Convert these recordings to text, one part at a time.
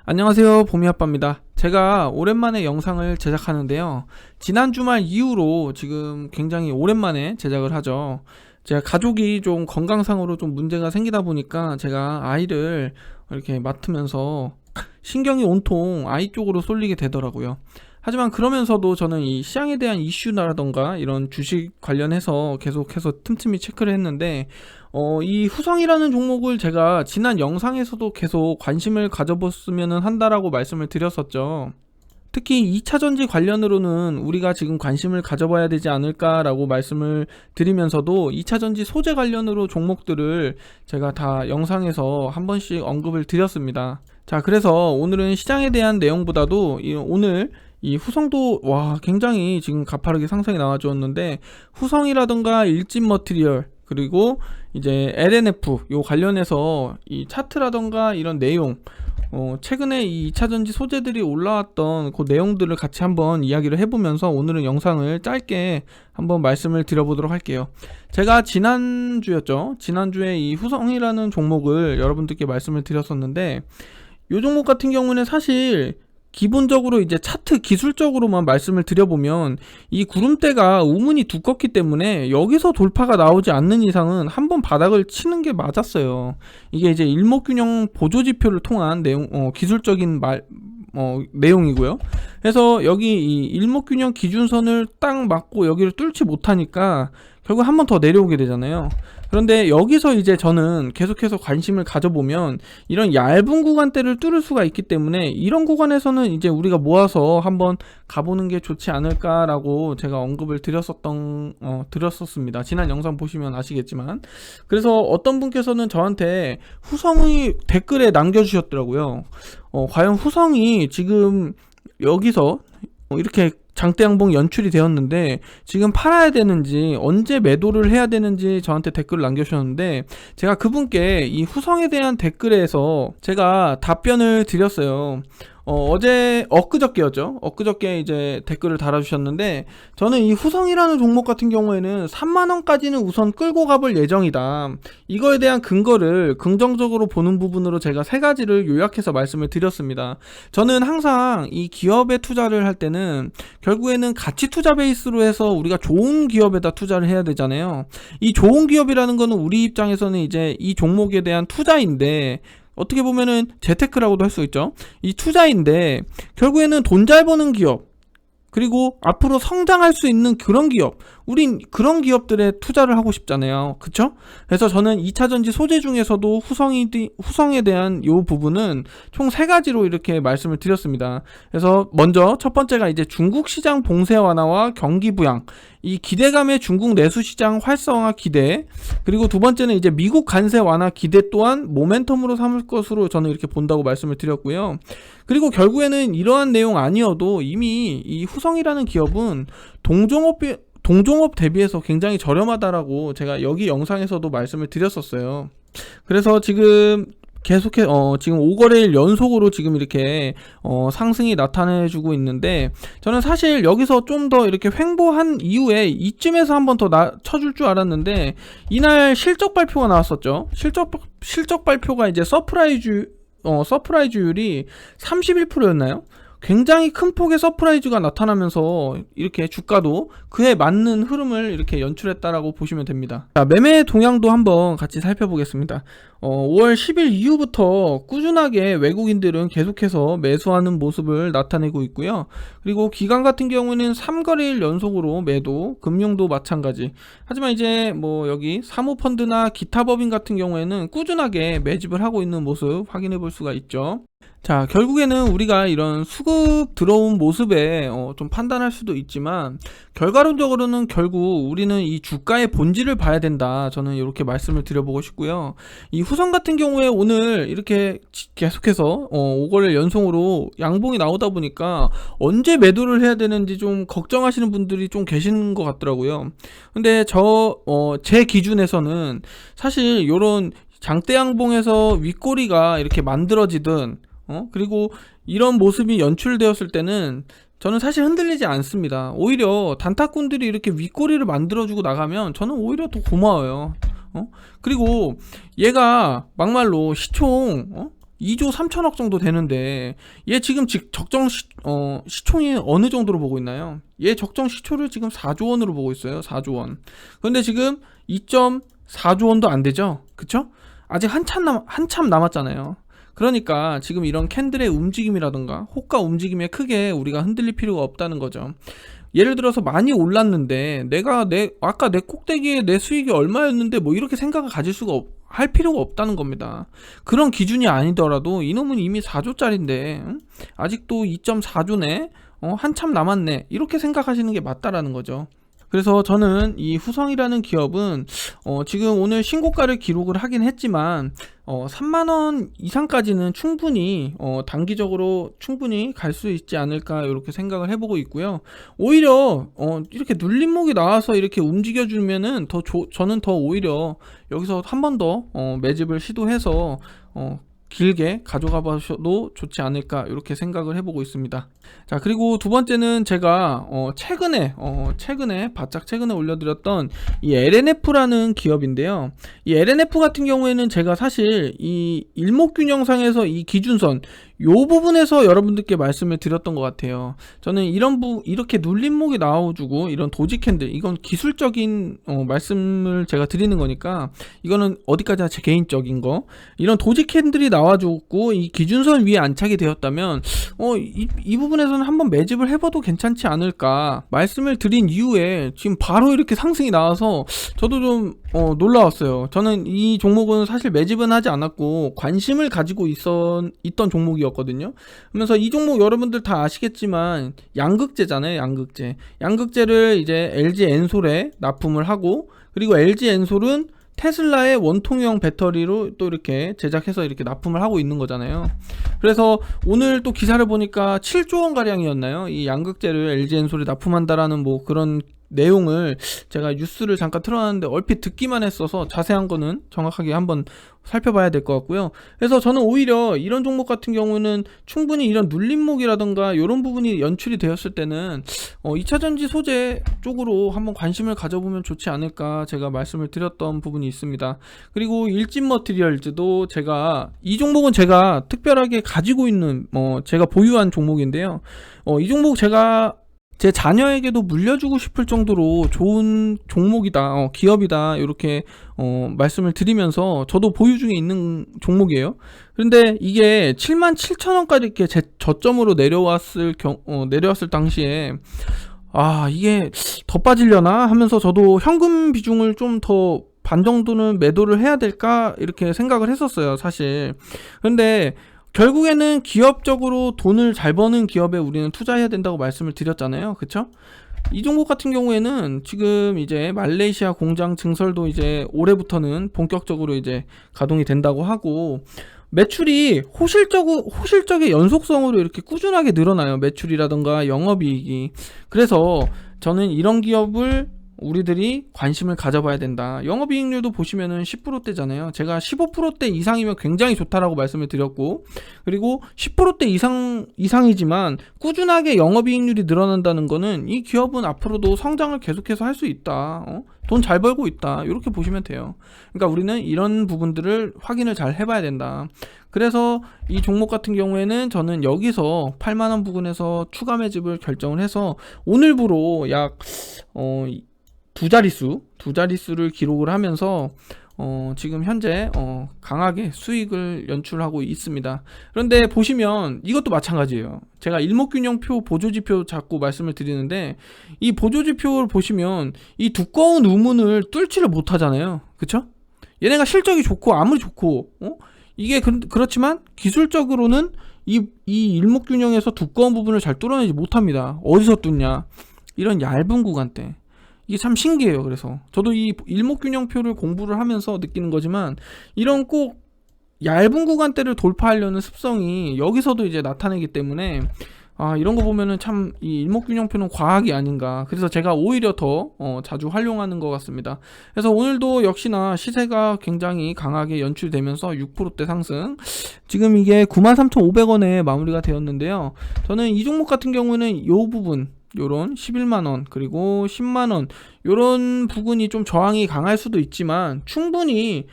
안녕하세요, 봄이아빠입니다. 제가 오랜만에 영상을 제작하는데요. 지난 주말 이후로 지금 굉장히 오랜만에 제작을 하죠. 제가 가족이 좀 건강상으로 좀 문제가 생기다 보니까 제가 아이를 이렇게 맡으면서 신경이 온통 아이 쪽으로 쏠리게 되더라고요. 하지만 그러면서도 저는 이 시장에 대한 이슈라던가 이런 주식 관련해서 계속해서 틈틈이 체크를 했는데 이 후성이라는 종목을 제가 지난 영상에서도 계속 관심을 가져봤으면 한다라고 말씀을 드렸었죠. 특히 2차전지 관련으로는 우리가 지금 관심을 가져봐야 되지 않을까라고 말씀을 드리면서도 2차전지 소재 관련으로 종목들을 제가 다 영상에서 한 번씩 언급을 드렸습니다. 자, 그래서 오늘은 시장에 대한 내용보다도 오늘 이 후성도 굉장히 지금 가파르게 상승이 나와주었는데, 후성이라던가 일진 머티리얼 그리고 이제 LNF 요 관련해서 이 차트라던가 이런 내용, 최근에 이 2차전지 소재들이 올라왔던 그 내용들을 같이 한번 이야기를 해보면서 오늘은 영상을 짧게 한번 말씀을 드려보도록 할게요. 제가 지난주에 이 후성이라는 종목을 여러분들께 말씀을 드렸었는데, 이 종목 같은 경우는 사실 기본적으로 이제 차트 기술적으로만 말씀을 드려보면 이 구름대가 우문이 두껍기 때문에 여기서 돌파가 나오지 않는 이상은 한번 바닥을 치는 게 맞았어요. 이게 이제 일목균형 보조지표를 통한 내용, 기술적인 내용이고요. 그래서 여기 이 일목균형 기준선을 딱 맞고 여기를 뚫지 못하니까 결국 한 번 더 내려오게 되잖아요. 그런데 여기서 이제 저는 계속해서 관심을 가져보면 이런 얇은 구간대를 뚫을 수가 있기 때문에 이런 구간에서는 이제 우리가 모아서 한번 가보는 게 좋지 않을까라고 제가 언급을 드렸었습니다. 지난 영상 보시면 아시겠지만. 그래서 어떤 분께서는 저한테 후성이 댓글에 남겨주셨더라고요. 과연 후성이 지금 여기서 이렇게 장대 양봉 연출이 되었는데 지금 팔아야 되는지 언제 매도를 해야 되는지 저한테 댓글을 남겨주셨는데, 제가 그분께 이 후성에 대한 댓글에서 제가 답변을 드렸어요. 엊그저께 이제 댓글을 달아주셨는데, 저는 이 후성이라는 종목 같은 경우에는 3만원까지는 우선 끌고 가볼 예정이다. 이거에 대한 근거를 긍정적으로 보는 부분으로 제가 세 가지를 요약해서 말씀을 드렸습니다. 저는 항상 이 기업에 투자를 할 때는 결국에는 가치 투자 베이스로 해서 우리가 좋은 기업에다 투자를 해야 되잖아요. 이 좋은 기업이라는 거는 우리 입장에서는 이제 이 종목에 대한 투자인데, 어떻게 보면은 재테크라고도 할 수 있죠. 이 투자인데 결국에는 돈 잘 버는 기업, 그리고 앞으로 성장할 수 있는 그런 기업, 우린 그런 기업들에 투자를 하고 싶잖아요. 그쵸? 그래서 저는 2차전지 소재 중에서도 후성에 대한 요 부분은 총 3가지로 이렇게 말씀을 드렸습니다. 그래서 먼저 첫 번째가 이제 중국 시장 봉쇄 완화와 경기 부양, 이 기대감의 중국 내수 시장 활성화 기대, 그리고 두 번째는 이제 미국 관세 완화 기대 또한 모멘텀으로 삼을 것으로 저는 이렇게 본다고 말씀을 드렸고요. 그리고 결국에는 이러한 내용 아니어도 이미 이 후성이라는 기업은 동종업 대비해서 굉장히 저렴하다라고 제가 여기 영상에서도 말씀을 드렸었어요. 그래서 지금 지금 5거래일 연속으로 지금 이렇게 상승이 나타내주고 있는데, 저는 사실 여기서 좀 더 이렇게 횡보한 이후에 이쯤에서 한번 더 쳐줄 줄 알았는데, 이날 실적 발표가 나왔었죠. 실적 발표가 이제 서프라이즈율이 31%였나요? 굉장히 큰 폭의 서프라이즈가 나타나면서 이렇게 주가도 그에 맞는 흐름을 이렇게 연출했다라고 보시면 됩니다. 자, 매매 동향도 한번 같이 살펴보겠습니다. 5월 10일 이후부터 꾸준하게 외국인들은 계속해서 매수하는 모습을 나타내고 있고요. 그리고 기관 같은 경우는 3거래일 연속으로 매도, 금융도 마찬가지. 하지만 이제 여기 사모펀드나 기타 법인 같은 경우에는 꾸준하게 매집을 하고 있는 모습 확인해 볼 수가 있죠. 자, 결국에는 우리가 이런 수급 들어온 모습에 좀 판단할 수도 있지만, 결과론적으로는 결국 우리는 이 주가의 본질을 봐야 된다. 저는 이렇게 말씀을 드려보고 싶고요. 이 후성 같은 경우에 오늘 이렇게 계속해서 5거래일 연속으로 양봉이 나오다 보니까 언제 매도를 해야 되는지 좀 걱정하시는 분들이 좀 계시는 것 같더라고요. 근데 제 기준에서는 사실 요런 장대 양봉에서 윗꼬리가 이렇게 만들어지든 그리고 이런 모습이 연출되었을 때는 저는 사실 흔들리지 않습니다. 오히려 단타꾼들이 이렇게 윗꼬리를 만들어주고 나가면 저는 오히려 더 고마워요. 그리고 얘가 막말로 시총 2조 3천억 정도 되는데 얘 지금 적정 시총이 어느 정도로 보고 있나요? 얘 적정 시초를 지금 4조 원으로 보고 있어요. 4조 원. 그런데 지금 2.4조 원도 안 되죠? 그쵸? 아직 한참 남았잖아요. 그러니까 지금 이런 캔들의 움직임이라던가 호가 움직임에 크게 우리가 흔들릴 필요가 없다는 거죠. 예를 들어서 많이 올랐는데 아까 내 꼭대기에 내 수익이 얼마였는데 뭐 이렇게 생각을 가질 수가 할 필요가 없다는 겁니다. 그런 기준이 아니더라도 이놈은 이미 4조짜리인데 아직도 2.4조네, 한참 남았네, 이렇게 생각하시는 게 맞다라는 거죠. 그래서 저는 이 후성이라는 기업은 지금 오늘 신고가를 기록을 하긴 했지만 3만원 이상까지는 충분히 단기적으로 충분히 갈 수 있지 않을까 이렇게 생각을 해보고 있고요. 오히려 이렇게 눌림목이 나와서 이렇게 움직여주면은 저는 더 오히려 여기서 한 번 더 매집을 시도해서 길게 가져가 보셔도 좋지 않을까 이렇게 생각을 해보고 있습니다. 자, 그리고 두 번째는 제가 바짝 최근에 올려드렸던 이 LNF라는 기업인데요. 이 LNF 같은 경우에는 제가 사실 이 일목균형상에서 이 기준선 요 부분에서 여러분들께 말씀을 드렸던 것 같아요. 저는 이렇게 눌림목이 나와주고 이런 도지 캔들, 이건 기술적인 말씀을 제가 드리는 거니까 이거는 어디까지나 제 개인적인 거, 이런 도지 캔들이 나와주고 이 기준선 위에 안착이 되었다면 이 부분에서는 한번 매집을 해봐도 괜찮지 않을까 말씀을 드린 이후에 지금 바로 이렇게 상승이 나와서 저도 좀 놀라웠어요. 저는 이 종목은 사실 매집은 하지 않았고 관심을 가지고 있던 종목이었거든요. 그러면서 이 종목 여러분들 다 아시겠지만 양극재잖아요. 양극재를 이제 LG 엔솔에 납품을 하고, 그리고 LG 엔솔은 테슬라의 원통형 배터리로 또 이렇게 제작해서 이렇게 납품을 하고 있는 거잖아요. 그래서 오늘 또 기사를 보니까 7조 원 가량이었나요? 이 양극재를 LG 엔솔에 납품한다라는 뭐 그런 내용을 제가 뉴스를 잠깐 틀어놨는데 얼핏 듣기만 했어서 자세한 거는 정확하게 한번 살펴봐야 될 것 같고요. 그래서 저는 오히려 이런 종목 같은 경우는 충분히 이런 눌림목이라던가 이런 부분이 연출이 되었을 때는 2차전지 소재 쪽으로 한번 관심을 가져보면 좋지 않을까 제가 말씀을 드렸던 부분이 있습니다. 그리고 일진머티리얼즈도 이 종목은 제가 특별하게 가지고 있는 제가 보유한 종목인데요. 이 종목 제가 제 자녀에게도 물려주고 싶을 정도로 좋은 종목이다, 기업이다, 이렇게 말씀을 드리면서 저도 보유 중에 있는 종목이에요. 그런데 이게 77,000원까지 이렇게 저점으로 내려왔을 당시에 이게 더 빠지려나 하면서 저도 현금 비중을 좀 더 반 정도는 매도를 해야 될까 이렇게 생각을 했었어요, 사실. 그런데 결국에는 기업적으로 돈을 잘 버는 기업에 우리는 투자해야 된다고 말씀을 드렸잖아요. 그쵸? 이 종목 같은 경우에는 지금 이제 말레이시아 공장 증설도 이제 올해부터는 본격적으로 이제 가동이 된다고 하고, 매출이 호실적의 연속성으로 이렇게 꾸준하게 늘어나요. 매출이라던가 영업이익이. 그래서 저는 이런 기업을 우리들이 관심을 가져봐야 된다. 영업이익률도 보시면은 10%대잖아요. 제가 15%대 이상이면 굉장히 좋다라고 말씀을 드렸고, 그리고 10%대 이상이지만 꾸준하게 영업이익률이 늘어난다는 거는 이 기업은 앞으로도 성장을 계속해서 할 수 있다. 돈 잘 벌고 있다. 이렇게 보시면 돼요. 그러니까 우리는 이런 부분들을 확인을 잘 해봐야 된다. 그래서 이 종목 같은 경우에는 저는 여기서 8만원 부근에서 추가 매집을 결정을 해서 오늘부로 약 두 자릿수를 기록을 하면서 지금 현재 강하게 수익을 연출하고 있습니다. 그런데 보시면 이것도 마찬가지예요. 제가 일목균형표 보조지표 자꾸 말씀을 드리는데, 이 보조지표를 보시면 이 두꺼운 우문을 뚫지를 못하잖아요. 그쵸? 얘네가 실적이 좋고 아무리 좋고 이게 그렇지만 기술적으로는 이 일목균형에서 두꺼운 부분을 잘 뚫어내지 못합니다. 어디서 뚫냐? 이런 얇은 구간대. 이게 참 신기해요. 그래서 저도 이 일목균형표를 공부를 하면서 느끼는 거지만, 이런 꼭 얇은 구간대를 돌파하려는 습성이 여기서도 이제 나타내기 때문에 이런 거 보면은 참 이 일목균형표는 과학이 아닌가. 그래서 제가 오히려 더 자주 활용하는 것 같습니다. 그래서 오늘도 역시나 시세가 굉장히 강하게 연출되면서 6%대 상승, 지금 이게 93,500원에 마무리가 되었는데요. 저는 이 종목 같은 경우는 요 부분, 요런 11만원 그리고 10만원 요런 부분이 좀 저항이 강할 수도 있지만 충분히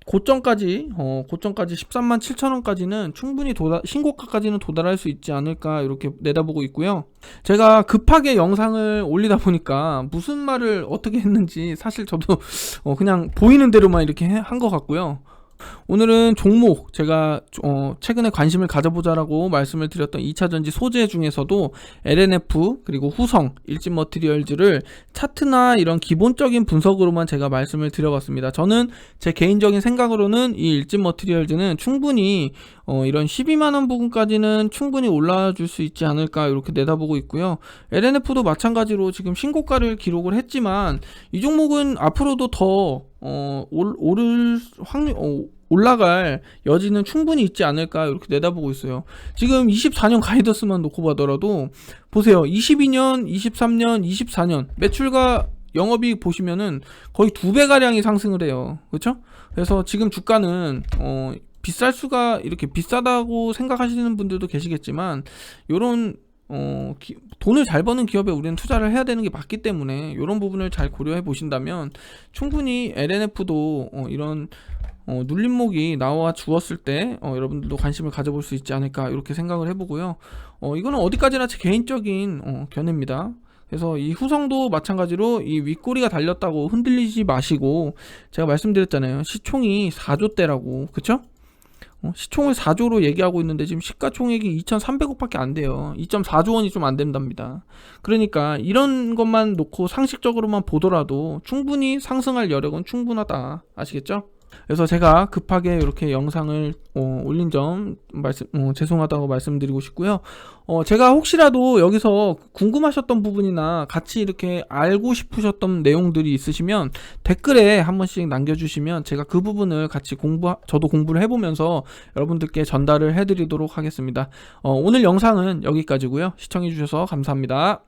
고점까지 13만 7천 원까지는 충분히 신고가까지는 도달할 수 있지 않을까 이렇게 내다보고 있고요. 제가 급하게 영상을 올리다 보니까 무슨 말을 어떻게 했는지 사실 저도 그냥 보이는 대로만 이렇게 한 것 같고요. 오늘은 종목 제가 최근에 관심을 가져보자라고 말씀을 드렸던 2차전지 소재 중에서도 LNF 그리고 후성, 일진머티리얼즈를 차트나 이런 기본적인 분석으로만 제가 말씀을 드려봤습니다. 저는 제 개인적인 생각으로는 이 일진머티리얼즈는 충분히 이런 12만원 부근까지는 충분히 올라줄 수 있지 않을까 이렇게 내다보고 있고요. LNF도 마찬가지로 지금 신고가를 기록을 했지만 이 종목은 앞으로도 더 올라갈 여지는 충분히 있지 않을까 이렇게 내다보고 있어요. 지금 24년 가이던스만 놓고 보더라도 보세요. 22년, 23년, 24년 매출과 영업이익 보시면은 거의 2배 가량이 상승을 해요. 그렇죠? 그래서 지금 주가는 비쌀 수가 이렇게 비싸다고 생각하시는 분들도 계시겠지만 요런 돈을 잘 버는 기업에 우리는 투자를 해야 되는 게 맞기 때문에 이런 부분을 잘 고려해 보신다면 충분히 LNF도 이런 눌림목이 나와 주었을 때 여러분들도 관심을 가져볼 수 있지 않을까 이렇게 생각을 해보고요. 이거는 어디까지나 제 개인적인 견해입니다. 그래서 이 후성도 마찬가지로 이 윗꼬리가 달렸다고 흔들리지 마시고, 제가 말씀드렸잖아요. 시총이 4조대라고. 그쵸? 시총을 4조로 얘기하고 있는데 지금 시가총액이 2,300억밖에 안 돼요. 2.4조 원이 좀 안 된답니다. 그러니까 이런 것만 놓고 상식적으로만 보더라도 충분히 상승할 여력은 충분하다. 아시겠죠? 그래서 제가 급하게 이렇게 영상을 올린 점 죄송하다고 말씀드리고 싶고요. 제가 혹시라도 여기서 궁금하셨던 부분이나 같이 이렇게 알고 싶으셨던 내용들이 있으시면 댓글에 한 번씩 남겨주시면 제가 그 부분을 같이 저도 공부를 해보면서 여러분들께 전달을 해드리도록 하겠습니다. 오늘 영상은 여기까지고요. 시청해주셔서 감사합니다.